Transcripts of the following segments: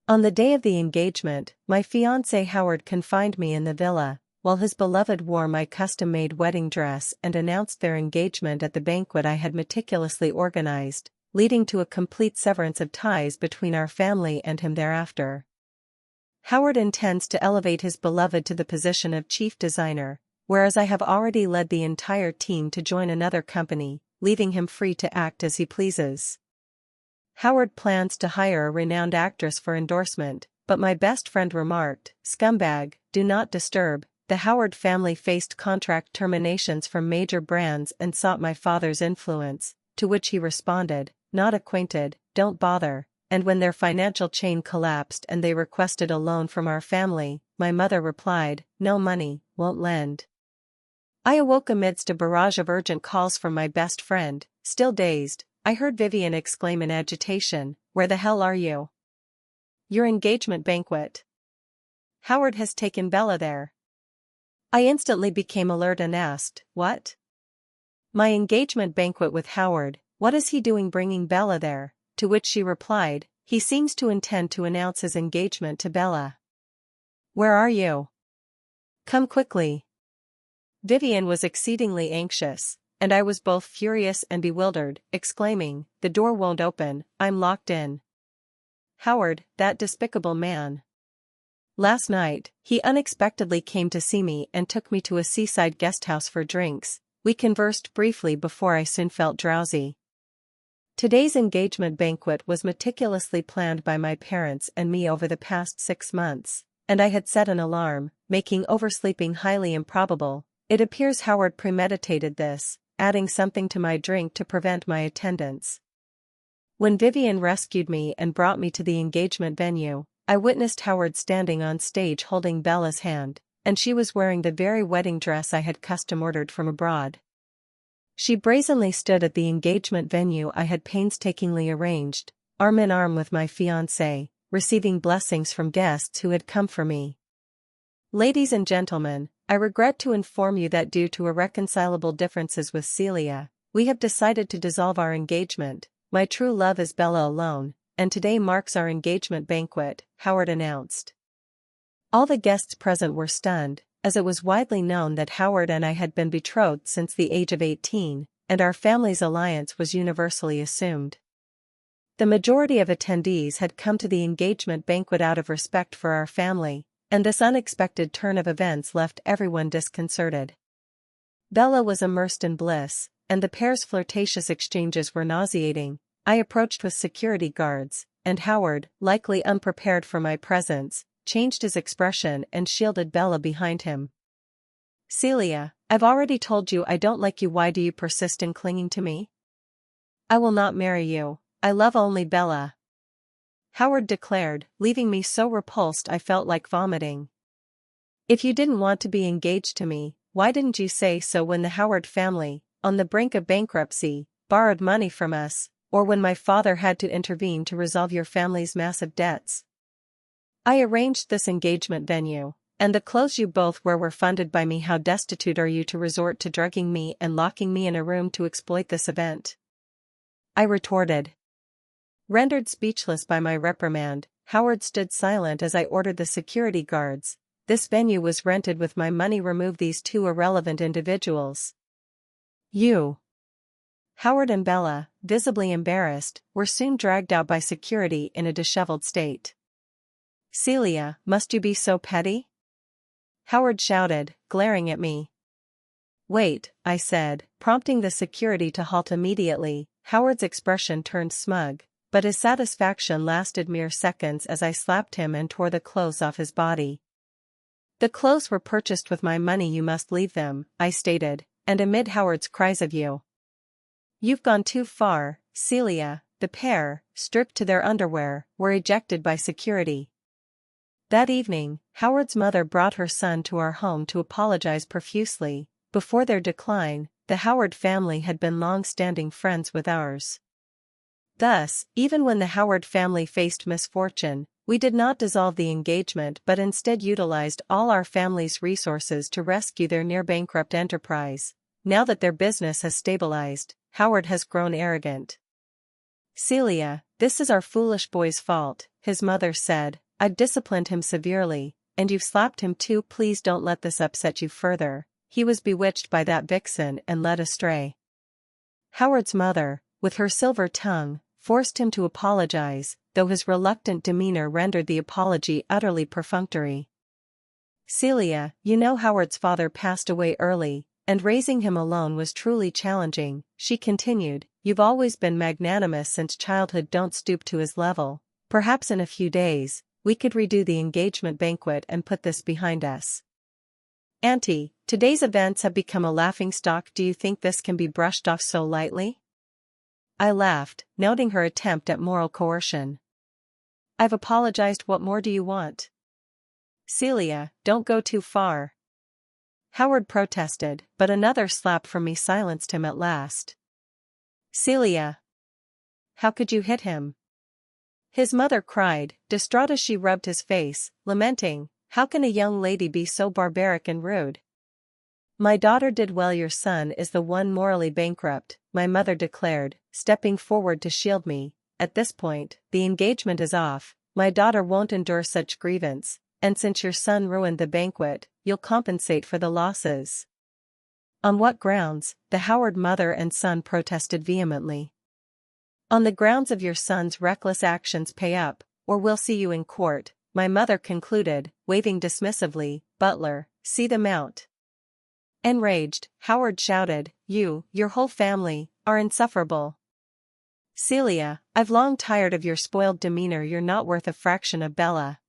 On the day of the engagement, my fiancé Howard confined me in the villa, while his beloved wore my custom-made wedding dress and announced their engagement at the banquet I had meticulously organized, leading to a complete severance of ties between our family and him thereafter. Howard intends to elevate his beloved to the position of chief designer, whereas I have already led the entire team to join another company, leaving him free to act as he pleases. Howard plans to hire a renowned actress for endorsement, but my best friend remarked, "Scumbag, do not disturb." The Howard family faced contract terminations from major brands and sought my father's influence, to which he responded, "Not acquainted, don't bother." And when their financial chain collapsed and they requested a loan from our family, my mother replied, "No money, won't lend." I awoke amidst a barrage of urgent calls from my best friend. Still dazed, I heard Vivian exclaim in agitation, "Where the hell are you?" "Your engagement banquet. Howard has taken Bella there." I instantly became alert and asked, "What?" "My engagement banquet with Howard, what is he doing bringing Bella there?" To which she replied, "He seems to intend to announce his engagement to Bella." "Where are you? Come quickly." Vivian was exceedingly anxious, and I was both furious and bewildered, exclaiming, "The door won't open, I'm locked in." Howard, that despicable man. Last night, he unexpectedly came to see me and took me to a seaside guesthouse for drinks. We conversed briefly before I soon felt drowsy. Today's engagement banquet was meticulously planned by my parents and me over the past 6 months, and I had set an alarm, making oversleeping highly improbable. It appears Howard premeditated this, adding something to my drink to prevent my attendance. When Vivian rescued me and brought me to the engagement venue, I witnessed Howard standing on stage holding Bella's hand, and she was wearing the very wedding dress I had custom-ordered from abroad. She brazenly stood at the engagement venue I had painstakingly arranged, arm in arm with my fiancé, receiving blessings from guests who had come for me. Ladies and gentlemen, I regret to inform you that due to irreconcilable differences with Celia, we have decided to dissolve our engagement. My true love is Bella alone, and today marks our engagement banquet, Howard announced. All the guests present were stunned, as it was widely known that Howard and I had been betrothed since the age of 18, and our family's alliance was universally assumed. The majority of attendees had come to the engagement banquet out of respect for our family, and this unexpected turn of events left everyone disconcerted. Bella was immersed in bliss, and the pair's flirtatious exchanges were nauseating. I approached with security guards, and Howard, likely unprepared for my presence, changed his expression and shielded Bella behind him. "Celia, I've already told you I don't like you. Why do you persist in clinging to me? I will not marry you. I love only Bella," Howard declared, leaving me so repulsed I felt like vomiting. "If you didn't want to be engaged to me, why didn't you say so when the Howard family, on the brink of bankruptcy, borrowed money from us, or when my father had to intervene to resolve your family's massive debts? I arranged this engagement venue, and the clothes you both wear were funded by me. How destitute are you to resort to drugging me and locking me in a room to exploit this event?" I retorted. Rendered speechless by my reprimand, Howard stood silent as I ordered the security guards. "This venue was rented with my money. Remove these two irrelevant individuals." "You." Howard and Bella, visibly embarrassed, were soon dragged out by security in a disheveled state. "Celia, must you be so petty?" Howard shouted, glaring at me. "Wait," I said, prompting the security to halt immediately. Howard's expression turned smug, but his satisfaction lasted mere seconds as I slapped him and tore the clothes off his body. "The clothes were purchased with my money. You must leave them," I stated, and amid Howard's cries of "You've gone too far, Celia," the pair, stripped to their underwear, were ejected by security. That evening, Howard's mother brought her son to our home to apologize profusely. Before their decline, the Howard family had been long-standing friends with ours. Thus, even when the Howard family faced misfortune, we did not dissolve the engagement but instead utilized all our family's resources to rescue their near-bankrupt enterprise. Now that their business has stabilized, Howard has grown arrogant. "Celia, this is our foolish boy's fault," his mother said. "I've disciplined him severely, and you've slapped him too. Please don't let this upset you further. He was bewitched by that vixen and led astray." Howard's mother, with her silver tongue, forced him to apologize, though his reluctant demeanor rendered the apology utterly perfunctory. "Celia, you know Howard's father passed away early, and raising him alone was truly challenging," she continued. "You've always been magnanimous since childhood. Don't stoop to his level. Perhaps in a few days, we could redo the engagement banquet and put this behind us." "Auntie, today's events have become a laughingstock. Do you think this can be brushed off so lightly?" I laughed, noting her attempt at moral coercion. "I've apologized. What more do you want?" "Celia, don't go too far," Howard protested, but another slap from me silenced him at last. "Celia, how could you hit him?" his mother cried, distraught as she rubbed his face, lamenting, "How can a young lady be so barbaric and rude?" "My daughter did well. Your son is the one morally bankrupt," my mother declared, stepping forward to shield me. "At this point, the engagement is off. My daughter won't endure such grievance, and since your son ruined the banquet, you'll compensate for the losses." "On what grounds?" the Howard mother and son protested vehemently. "On the grounds of your son's reckless actions. Pay up, or we'll see you in court," my mother concluded, waving dismissively. "Butler, see them out." Enraged, Howard shouted, Your whole family, are insufferable." "Celia, I've long tired of your spoiled demeanor. You're not worth a fraction of Bella.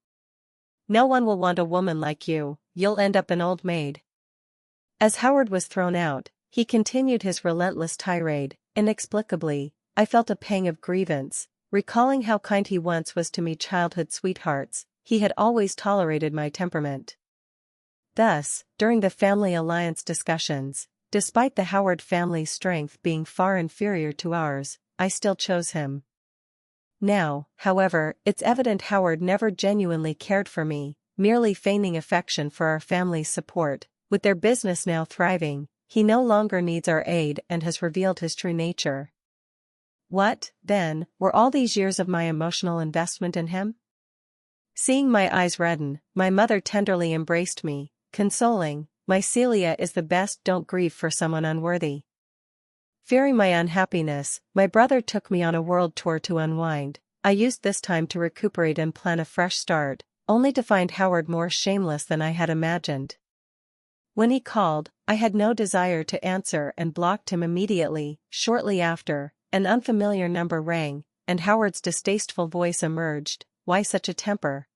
No one will want a woman like you. You'll end up an old maid." As Howard was thrown out, he continued his relentless tirade. Inexplicably, I felt a pang of grievance, recalling how kind he once was to me. Childhood sweethearts, he had always tolerated my temperament. Thus, during the family alliance discussions, despite the Howard family's strength being far inferior to ours, I still chose him. Now, however, it's evident Howard never genuinely cared for me, merely feigning affection for our family's support. With their business now thriving, he no longer needs our aid and has revealed his true nature. What, then, were all these years of my emotional investment in him? Seeing my eyes redden, my mother tenderly embraced me, consoling, "My Celia is the best. Don't grieve for someone unworthy." Fearing my unhappiness, my brother took me on a world tour to unwind. I used this time to recuperate and plan a fresh start, only to find Howard more shameless than I had imagined. When he called, I had no desire to answer and blocked him immediately. Shortly after, an unfamiliar number rang, and Howard's distasteful voice emerged. "Why such a temper?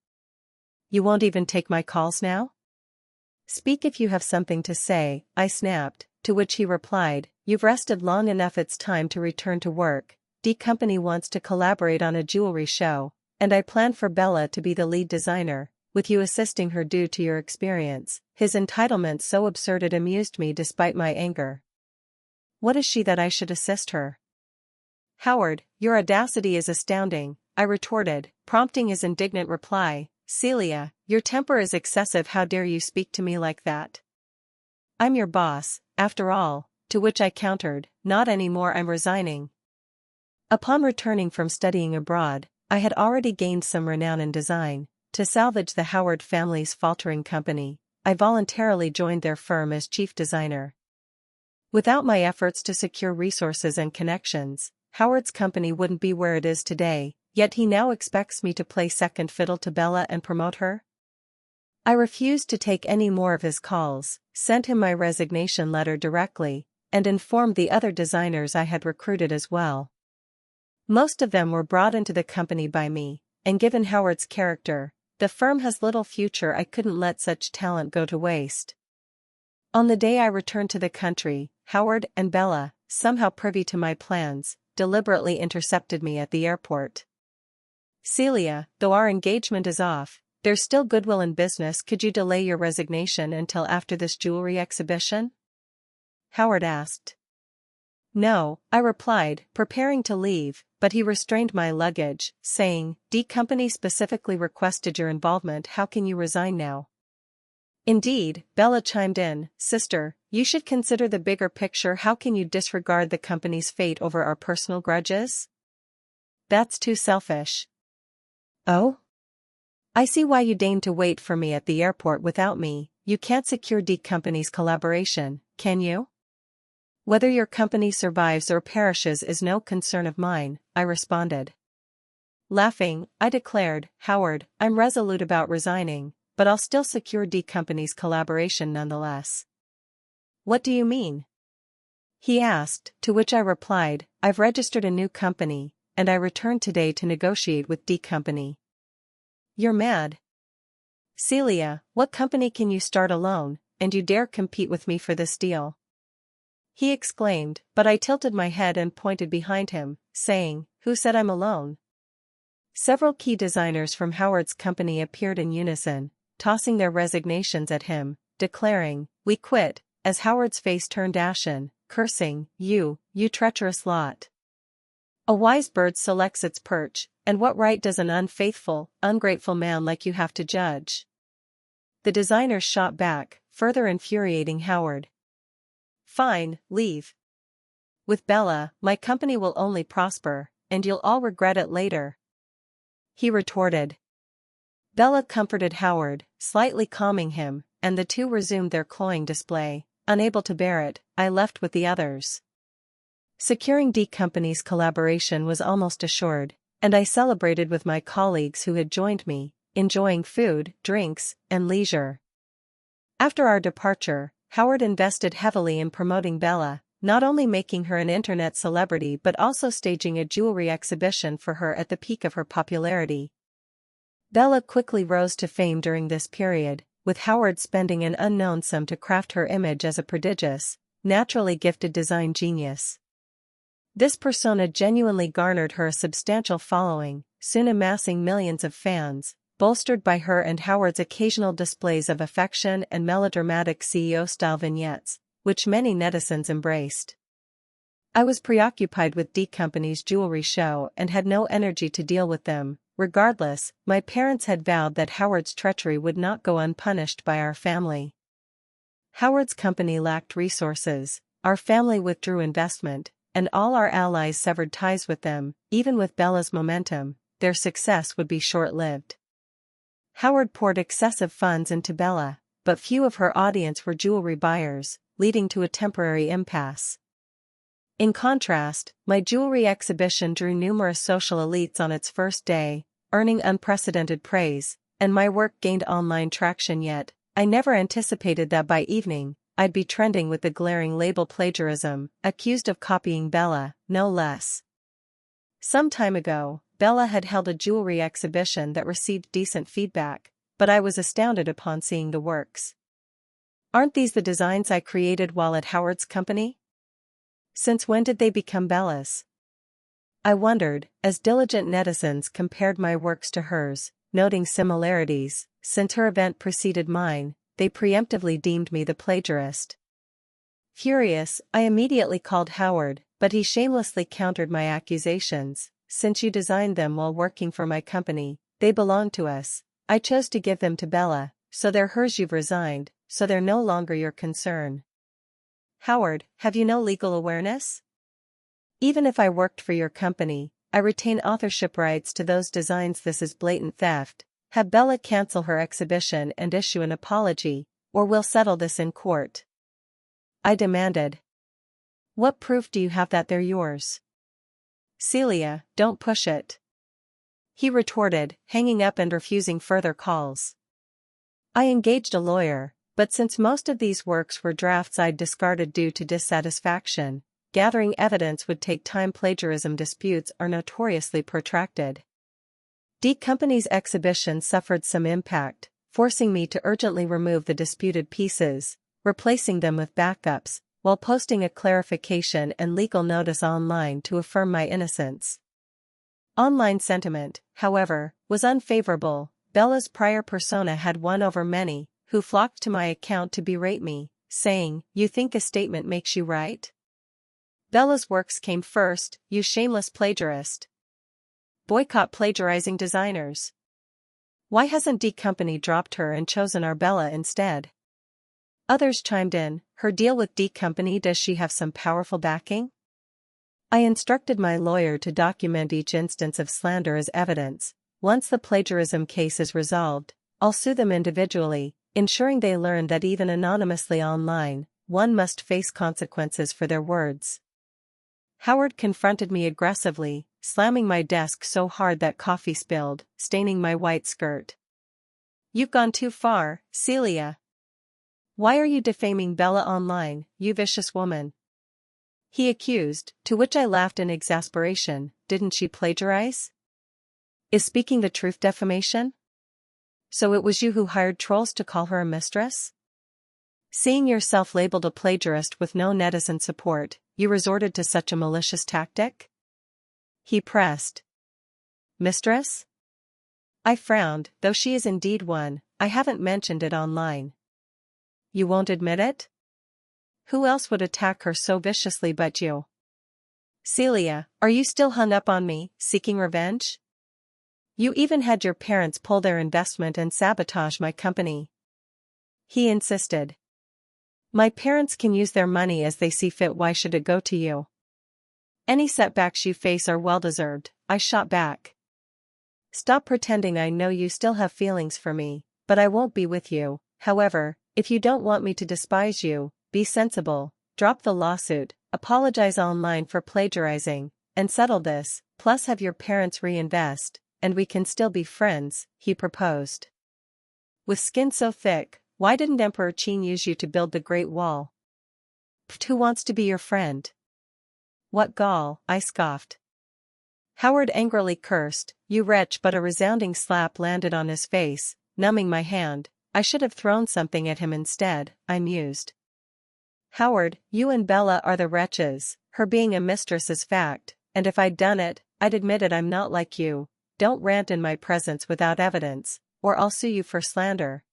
You won't even take my calls now?" "Speak if you have something to say," I snapped, to which he replied, "You've rested long enough. It's time to return to work. D Company wants to collaborate on a jewelry show, and I plan for Bella to be the lead designer, with you assisting her due to your experience." His entitlement so absurd it amused me despite my anger. "What is she that I should assist her?" "Howard, your audacity is astounding," I retorted, prompting his indignant reply. "Celia, your temper is excessive. How dare you speak to me like that? I'm your boss, after all," to which I countered, "Not anymore. I'm resigning." Upon returning from studying abroad, I had already gained some renown in design. To salvage the Howard family's faltering company, I voluntarily joined their firm as chief designer. Without my efforts to secure resources and connections, Howard's company wouldn't be where it is today, yet he now expects me to play second fiddle to Bella and promote her? I refused to take any more of his calls, sent him my resignation letter directly, and informed the other designers I had recruited as well. Most of them were brought into the company by me, and given Howard's character, the firm has little future. I couldn't let such talent go to waste. On the day I returned to the country, Howard and Bella, somehow privy to my plans, deliberately intercepted me at the airport. "Celia, though our engagement is off, there's still goodwill in business. Could you delay your resignation until after this jewelry exhibition?" Howard asked. "No," I replied, preparing to leave, but he restrained my luggage, saying, "D Company specifically requested your involvement. How can you resign now?" "Indeed," Bella chimed in, "Sister, you should consider the bigger picture. How can you disregard the company's fate over our personal grudges?" That's too selfish. Oh? I see why you deigned to wait for me at the airport without me. You can't secure D Company's collaboration, can you? Whether your company survives or perishes is no concern of mine, I responded. Laughing, I declared, Howard, I'm resolute about resigning, but I'll still secure D Company's collaboration nonetheless. What do you mean? He asked, to which I replied, I've registered a new company, and I returned today to negotiate with D Company. You're mad. Celia, what company can you start alone, and you dare compete with me for this deal? He exclaimed, but I tilted my head and pointed behind him, saying, Who said I'm alone? Several key designers from Howard's company appeared in unison, tossing their resignations at him, declaring, We quit, as Howard's face turned ashen, cursing, You treacherous lot. A wise bird selects its perch, and what right does an unfaithful, ungrateful man like you have to judge? The designers shot back, further infuriating Howard. Fine, leave. With Bella, my company will only prosper, and you'll all regret it later. He retorted. Bella comforted Howard, slightly calming him, and the two resumed their cloying display. Unable to bear it, I left with the others. Securing D Company's collaboration was almost assured, and I celebrated with my colleagues who had joined me, enjoying food, drinks, and leisure. After our departure, Howard invested heavily in promoting Bella, not only making her an internet celebrity but also staging a jewelry exhibition for her at the peak of her popularity. Bella quickly rose to fame during this period, with Howard spending an unknown sum to craft her image as a prodigious, naturally gifted design genius. This persona genuinely garnered her a substantial following, soon amassing millions of fans, bolstered by her and Howard's occasional displays of affection and melodramatic CEO-style vignettes, which many netizens embraced. I was preoccupied with D Company's jewelry show and had no energy to deal with them. Regardless, my parents had vowed that Howard's treachery would not go unpunished by our family. Howard's company lacked resources, our family withdrew investment, and all our allies severed ties with them. Even with Bella's momentum, their success would be short-lived. Howard poured excessive funds into Bella, but few of her audience were jewelry buyers, leading to a temporary impasse. In contrast, my jewelry exhibition drew numerous social elites on its first day, earning unprecedented praise, and my work gained online traction. Yet, I never anticipated that by evening, I'd be trending with the glaring label plagiarism, accused of copying Bella, no less. Some time ago, Bella had held a jewelry exhibition that received decent feedback, but I was astounded upon seeing the works. Aren't these the designs I created while at Howard's company? Since when did they become Bella's? I wondered, as diligent netizens compared my works to hers, noting similarities. Since her event preceded mine, they preemptively deemed me the plagiarist. Furious, I immediately called Howard, but he shamelessly countered my accusations. Since you designed them while working for my company, they belong to us. I chose to give them to Bella, so they're hers. You've resigned, so they're no longer your concern. Howard, have you no legal awareness? Even if I worked for your company, I retain authorship rights to those designs. This is blatant theft. Have Bella cancel her exhibition and issue an apology, or we'll settle this in court. I demanded. What proof do you have that they're yours? Celia, don't push it. He retorted, hanging up and refusing further calls. I engaged a lawyer, but since most of these works were drafts I'd discarded due to dissatisfaction, gathering evidence would take time. Plagiarism disputes are notoriously protracted. D Company's exhibition suffered some impact, forcing me to urgently remove the disputed pieces, replacing them with backups, while posting a clarification and legal notice online to affirm my innocence. Online sentiment, however, was unfavorable. Bella's prior persona had won over many, who flocked to my account to berate me, saying, You think a statement makes you right? Bella's works came first, you shameless plagiarist. Boycott plagiarizing designers. Why hasn't D Company dropped her and chosen our Bella instead? Others chimed in, her deal with D Company, does she have some powerful backing? I instructed my lawyer to document each instance of slander as evidence. Once the plagiarism case is resolved, I'll sue them individually, ensuring they learn that even anonymously online, one must face consequences for their words. Howard confronted me aggressively, slamming my desk so hard that coffee spilled, staining my white skirt. "You've gone too far, Celia. Why are you defaming Bella online, you vicious woman?" he accused, to which I laughed in exasperation. Didn't she plagiarize? Is speaking the truth defamation? So it was you who hired trolls to call her a mistress? Seeing yourself labeled a plagiarist with no netizen support, you resorted to such a malicious tactic? He pressed. Mistress? I frowned, though she is indeed one. I haven't mentioned it online. You won't admit it? Who else would attack her so viciously but you? Celia, are you still hung up on me, seeking revenge? You even had your parents pull their investment and sabotage my company. He insisted. My parents can use their money as they see fit. Why should it go to you? Any setbacks you face are well-deserved, I shot back. Stop pretending. I know you still have feelings for me, but I won't be with you. However, if you don't want me to despise you, be sensible, drop the lawsuit, apologize online for plagiarizing, and settle this, plus have your parents reinvest, and we can still be friends, he proposed. With skin so thick, why didn't Emperor Qin use you to build the Great Wall? Who wants to be your friend? What gall, I scoffed. Howard angrily cursed, you wretch, but a resounding slap landed on his face, numbing my hand. I should have thrown something at him instead, I mused. Howard, you and Bella are the wretches. Her being a mistress is fact, and if I'd done it, I'd admit it. I'm not like you. Don't rant in my presence without evidence, or I'll sue you for slander.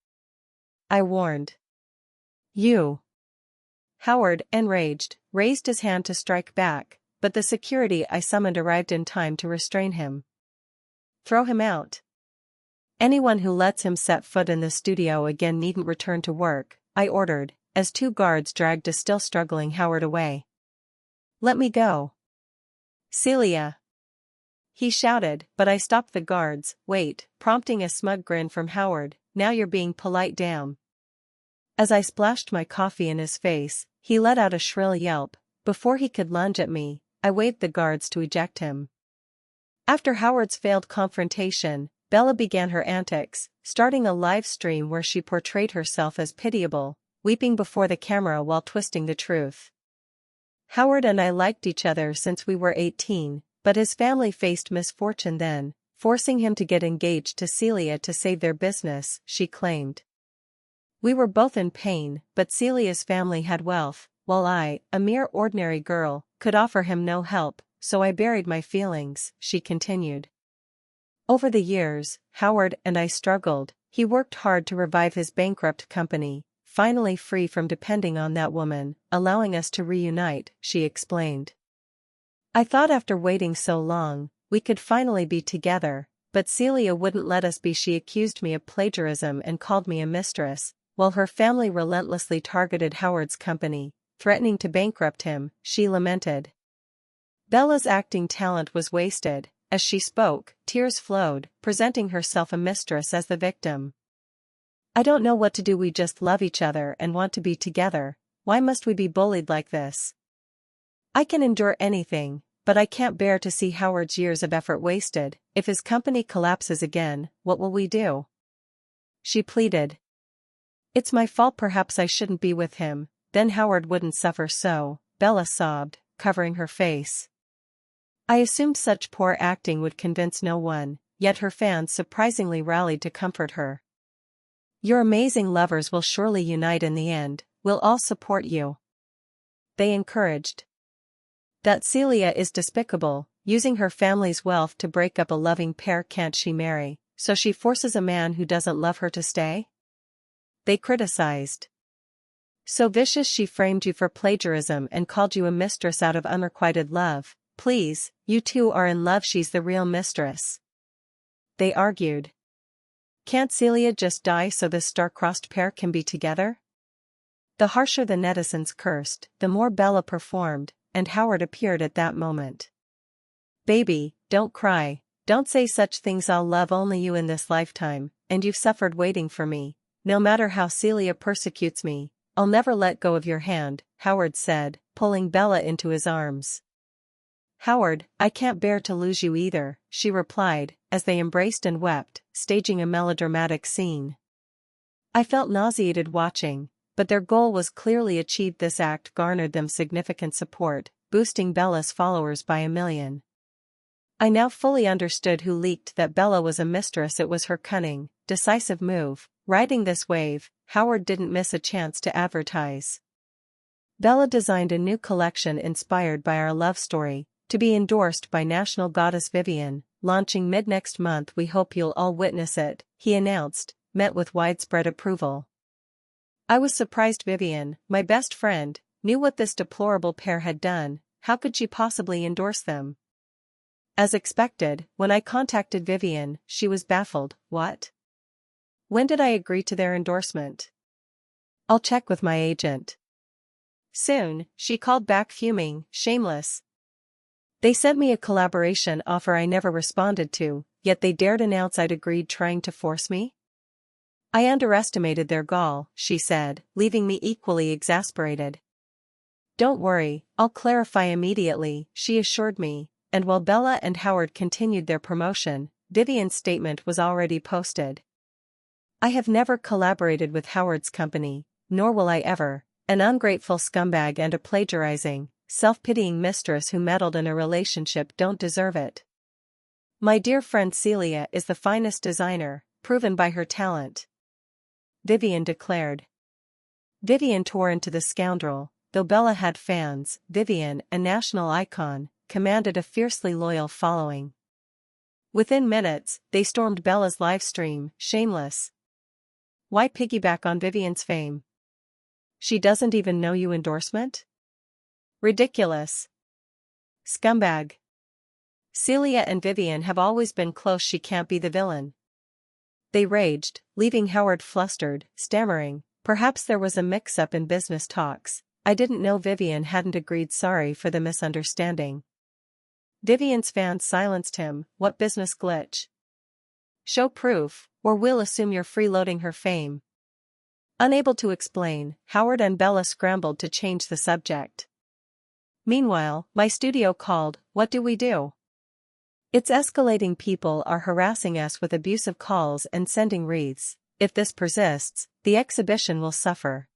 I warned. You. Howard, enraged, raised his hand to strike back, but the security I summoned arrived in time to restrain him. Throw him out. Anyone who lets him set foot in the studio again needn't return to work, I ordered, as two guards dragged a still struggling Howard away. Let me go. Celia. He shouted, but I stopped the guards. Wait, prompting a smug grin from Howard. Now you're being polite, damn. As I splashed my coffee in his face, he let out a shrill yelp. Before he could lunge at me, I waved the guards to eject him. After Howard's failed confrontation, Bella began her antics, starting a live stream where she portrayed herself as pitiable, weeping before the camera while twisting the truth. Howard and I liked each other since we were 18, but his family faced misfortune then, forcing him to get engaged to Celia to save their business, she claimed. We were both in pain, but Celia's family had wealth, while I, a mere ordinary girl, could offer him no help, so I buried my feelings, she continued. Over the years, Howard and I struggled. He worked hard to revive his bankrupt company, finally free from depending on that woman, allowing us to reunite, she explained. I thought after waiting so long, we could finally be together, but Celia wouldn't let us be. She accused me of plagiarism and called me a mistress, while her family relentlessly targeted Howard's company, threatening to bankrupt him, she lamented. Bella's acting talent was wasted. As she spoke, tears flowed, presenting herself a mistress as the victim. I don't know what to do. We just love each other and want to be together. Why must we be bullied like this? I can endure anything, but I can't bear to see Howard's years of effort wasted. If his company collapses again, what will we do? She pleaded. It's my fault. Perhaps I shouldn't be with him, then Howard wouldn't suffer so, Bella sobbed, covering her face. I assumed such poor acting would convince no one, yet her fans surprisingly rallied to comfort her. Your amazing lovers will surely unite in the end. We'll all support you. They encouraged. That Celia is despicable, using her family's wealth to break up a loving pair. Can't she marry, so she forces a man who doesn't love her to stay? They criticized. So vicious she framed you for plagiarism and called you a mistress out of unrequited love. Please, you two are in love. She's the real mistress. They argued. Can't Celia just die so this star-crossed pair can be together? The harsher the netizens cursed, the more Bella performed, and Howard appeared at that moment. "Baby, don't cry. Don't say such things. I'll love only you in this lifetime, and you've suffered waiting for me. No matter how Celia persecutes me, I'll never let go of your hand," Howard said, pulling Bella into his arms. "Howard, I can't bear to lose you either," she replied, as they embraced and wept, staging a melodramatic scene. I felt nauseated watching, but their goal was clearly achieved. This act garnered them significant support, boosting Bella's followers by 1,000,000. I now fully understood who leaked that Bella was a mistress. It was her cunning, decisive move. Riding this wave, Howard didn't miss a chance to advertise. Bella designed a new collection inspired by our love story, to be endorsed by national goddess Vivian, launching mid-next month. "We hope you'll all witness it," he announced, met with widespread approval. I was surprised. Vivian, my best friend, knew what this deplorable pair had done. How could she possibly endorse them? As expected, when I contacted Vivian, she was baffled. "What? When did I agree to their endorsement? I'll check with my agent." "Soon," she called back, fuming. "Shameless. They sent me a collaboration offer I never responded to, yet they dared announce I'd agreed, trying to force me?" "I underestimated their gall," she said, leaving me equally exasperated. "Don't worry, I'll clarify immediately," she assured me, and while Bella and Howard continued their promotion, Vivian's statement was already posted. "I have never collaborated with Howard's company, nor will I ever. An ungrateful scumbag and a plagiarizing, self-pitying mistress who meddled in a relationship don't deserve it. My dear friend Celia is the finest designer, proven by her talent," Vivian declared. Vivian tore into the scoundrel. Though Bella had fans, Vivian, a national icon, commanded a fiercely loyal following. Within minutes, they stormed Bella's livestream. "Shameless. Why piggyback on Vivian's fame? She doesn't even know you. Endorsement? Ridiculous. Scumbag. Celia and Vivian have always been close. She can't be the villain." They raged, leaving Howard flustered, stammering, "Perhaps there was a mix-up in business talks. I didn't know Vivian hadn't agreed. Sorry for the misunderstanding." Vivian's fans silenced him. "What business glitch? Show proof, or we'll assume you're freeloading her fame." Unable to explain, Howard and Bella scrambled to change the subject. Meanwhile, my studio called. "What do we do? It's escalating. People are harassing us with abusive calls and sending wreaths. If this persists, the exhibition will suffer."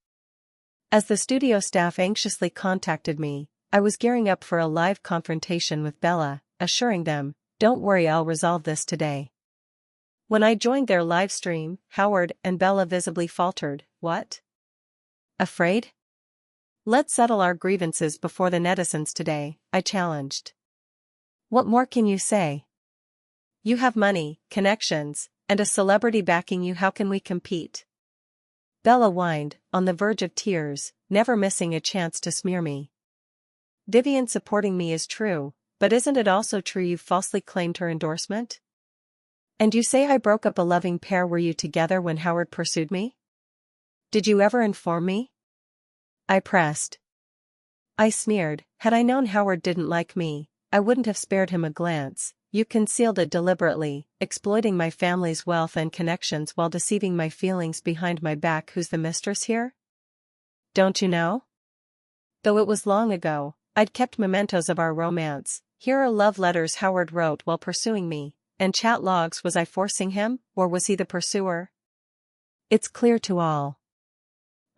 As the studio staff anxiously contacted me, I was gearing up for a live confrontation with Bella, assuring them, "Don't worry, I'll resolve this today." When I joined their live stream, Howard and Bella visibly faltered. "What? Afraid? Let's settle our grievances before the netizens today," I challenged. "What more can you say? You have money, connections, and a celebrity backing you. How can we compete?" Bella whined, on the verge of tears, never missing a chance to smear me. "Vivian supporting me is true, but isn't it also true you falsely claimed her endorsement? And you say I broke up a loving pair. Were you together when Howard pursued me? Did you ever inform me?" I pressed. I sneered. "Had I known Howard didn't like me, I wouldn't have spared him a glance. You concealed it deliberately, exploiting my family's wealth and connections while deceiving my feelings behind my back. Who's the mistress here? Don't you know? Though it was long ago, I'd kept mementos of our romance. Here are love letters Howard wrote while pursuing me, and chat logs. Was I forcing him, or was he the pursuer? It's clear to all.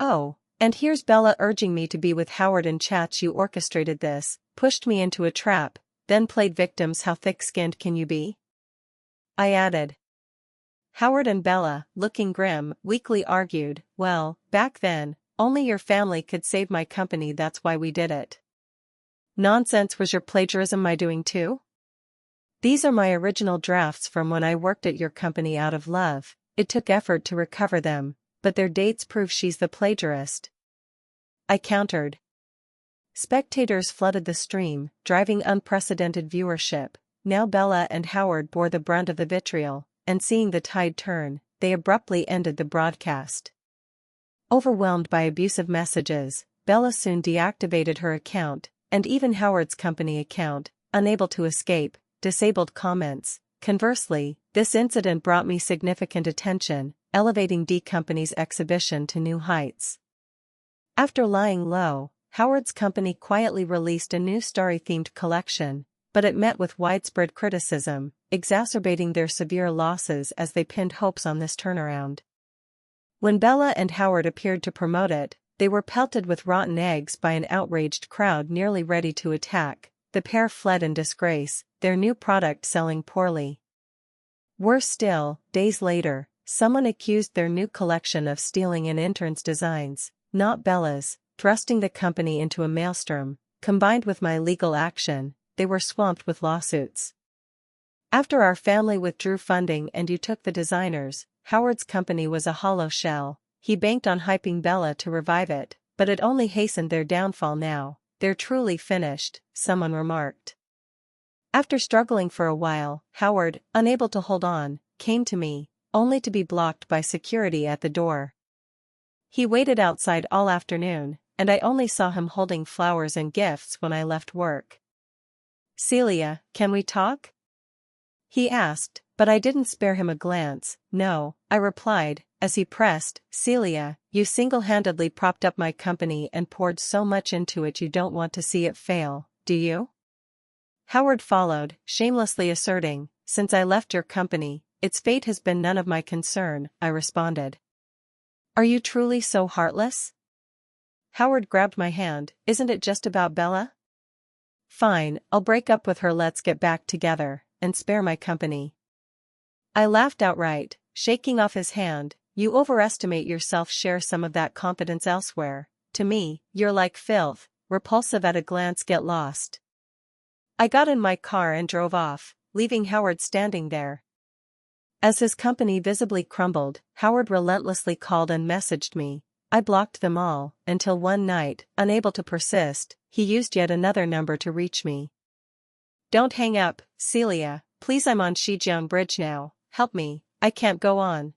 Oh, and here's Bella urging me to be with Howard in chats. You orchestrated this, pushed me into a trap, then played victims. How thick-skinned can you be?" I added. Howard and Bella, looking grim, weakly argued, "Well, back then, only your family could save my company. That's why we did it." "Nonsense. Was your plagiarism my doing too? These are my original drafts from when I worked at your company out of love. It took effort to recover them, but their dates prove she's the plagiarist," I countered. Spectators flooded the stream, driving unprecedented viewership. Now Bella and Howard bore the brunt of the vitriol, and seeing the tide turn, they abruptly ended the broadcast. Overwhelmed by abusive messages, Bella soon deactivated her account, and even Howard's company account, unable to escape, disabled comments. Conversely, this incident brought me significant attention, elevating D Company's exhibition to new heights. After lying low, Howard's company quietly released a new story-themed collection, but it met with widespread criticism, exacerbating their severe losses as they pinned hopes on this turnaround. When Bella and Howard appeared to promote it, they were pelted with rotten eggs by an outraged crowd nearly ready to attack. The pair fled in disgrace, their new product selling poorly. Worse still, days later, someone accused their new collection of stealing an intern's designs, not Bella's, thrusting the company into a maelstrom. Combined with my legal action, they were swamped with lawsuits. After our family withdrew funding and you took the designers, Howard's company was a hollow shell. He banked on hyping Bella to revive it, but it only hastened their downfall now. They're truly finished, someone remarked. After struggling for a while, Howard, unable to hold on, came to me, only to be blocked by security at the door. He waited outside all afternoon, and I only saw him holding flowers and gifts when I left work. "Celia, can we talk?" he asked, but I didn't spare him a glance. "No," I replied, as he pressed. "Celia, you single-handedly propped up my company and poured so much into it you don't want to see it fail, do you?" Howard followed, shamelessly asserting, "Since I left your company, its fate has been none of my concern," I responded. "Are you truly so heartless?" Howard grabbed my hand. "Isn't it just about Bella?" "Fine, I'll break up with her, let's get back together, and spare my company." I laughed outright, shaking off his hand. "You overestimate yourself, share some of that confidence elsewhere. To me, you're like filth, repulsive at a glance, get lost." I got in my car and drove off, leaving Howard standing there. As his company visibly crumbled, Howard relentlessly called and messaged me. I blocked them all, until one night, unable to persist, he used yet another number to reach me. "Don't hang up, Celia, please, I'm on Shijiang Bridge now, help me, I can't go on.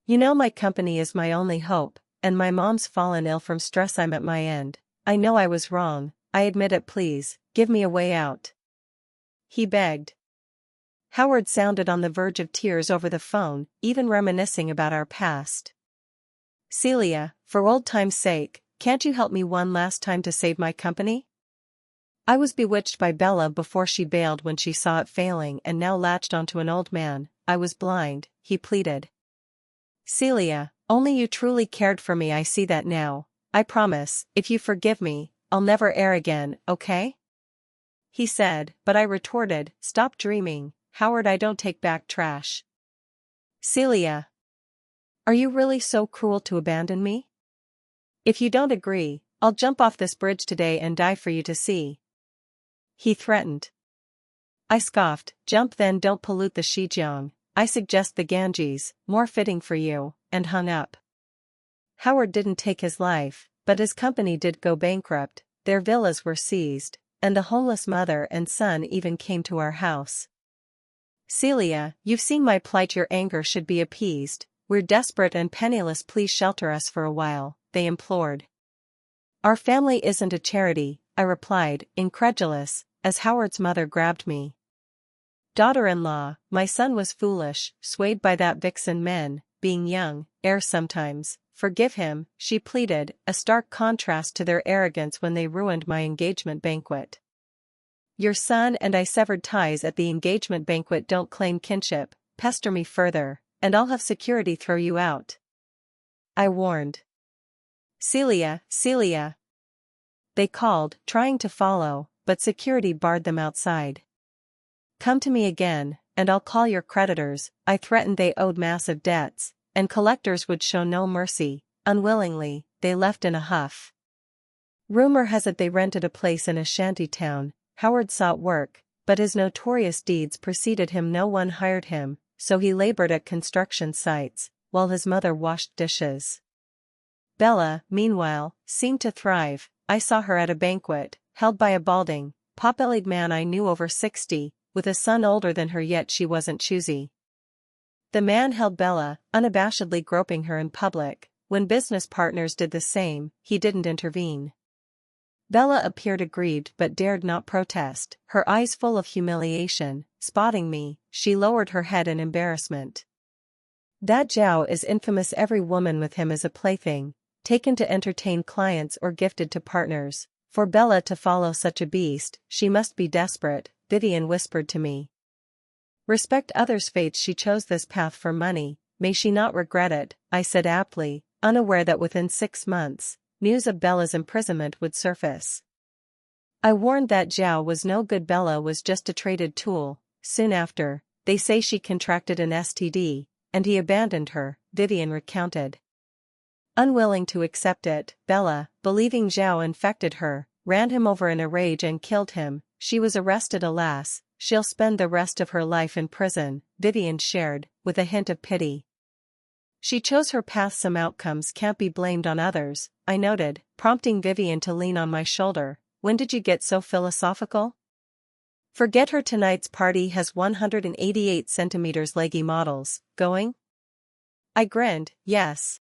You know my company is my only hope, and my mom's fallen ill from stress, I'm at my end. I know I was wrong, I admit it, please, give me a way out," he begged. Howard sounded on the verge of tears over the phone, even reminiscing about our past. "Celia, for old time's sake, can't you help me one last time to save my company? I was bewitched by Bella before she bailed when she saw it failing and now latched onto an old man. I was blind," he pleaded. "Celia, only you truly cared for me, I see that now. I promise, if you forgive me, I'll never err again, okay?" he said, but I retorted, "Stop dreaming, Howard, I don't take back trash." "Celia, are you really so cruel to abandon me? If you don't agree, I'll jump off this bridge today and die for you to see," he threatened. I scoffed, "Jump then, don't pollute the Shijiang, I suggest the Ganges, more fitting for you," and hung up. Howard didn't take his life, but his company did go bankrupt. Their villas were seized, and the homeless mother and son even came to our house. "Celia, you've seen my plight, your anger should be appeased. We're desperate and penniless, please shelter us for a while," they implored. "Our family isn't a charity," I replied, incredulous, as Howard's mother grabbed me. "Daughter-in-law, my son was foolish, swayed by that vixen men, being young, err sometimes. Forgive him," she pleaded, a stark contrast to their arrogance when they ruined my engagement banquet. "Your son and I severed ties at the engagement banquet, don't claim kinship, pester me further, and I'll have security throw you out," I warned. "Celia, Celia," they called, trying to follow, but security barred them outside. "Come to me again, and I'll call your creditors," I threatened. They owed massive debts, and collectors would show no mercy. Unwillingly, they left in a huff. Rumor has it they rented a place in a shanty town. Howard sought work, but his notorious deeds preceded him. No one hired him, so he labored at construction sites, while his mother washed dishes. Bella, meanwhile, seemed to thrive. I saw her at a banquet, held by a balding, pot-bellied man I knew over 60, with a son older than her, yet she wasn't choosy. The man held Bella, unabashedly groping her in public. When business partners did the same, he didn't intervene. Bella appeared aggrieved but dared not protest, her eyes full of humiliation. Spotting me, she lowered her head in embarrassment. That Zhao is infamous. Every woman with him is a plaything, taken to entertain clients or gifted to partners. For Bella to follow such a beast, she must be desperate, Vivian whispered to me. Respect others' fates. She chose this path for money, may she not regret it, I said aptly, unaware that within 6 months, news of Bella's imprisonment would surface. I warned that Zhao was no good. Bella was just a traded tool. Soon after, they say she contracted an STD, and he abandoned her, Vivian recounted. Unwilling to accept it, Bella, believing Zhao infected her, ran him over in a rage and killed him. She was arrested. Alas, she'll spend the rest of her life in prison, Vivian shared, with a hint of pity. She chose her path. Some outcomes can't be blamed on others, I noted, prompting Vivian to lean on my shoulder. When did you get so philosophical? Forget her. Tonight's party has 188 centimeters leggy models, going? I grinned, yes,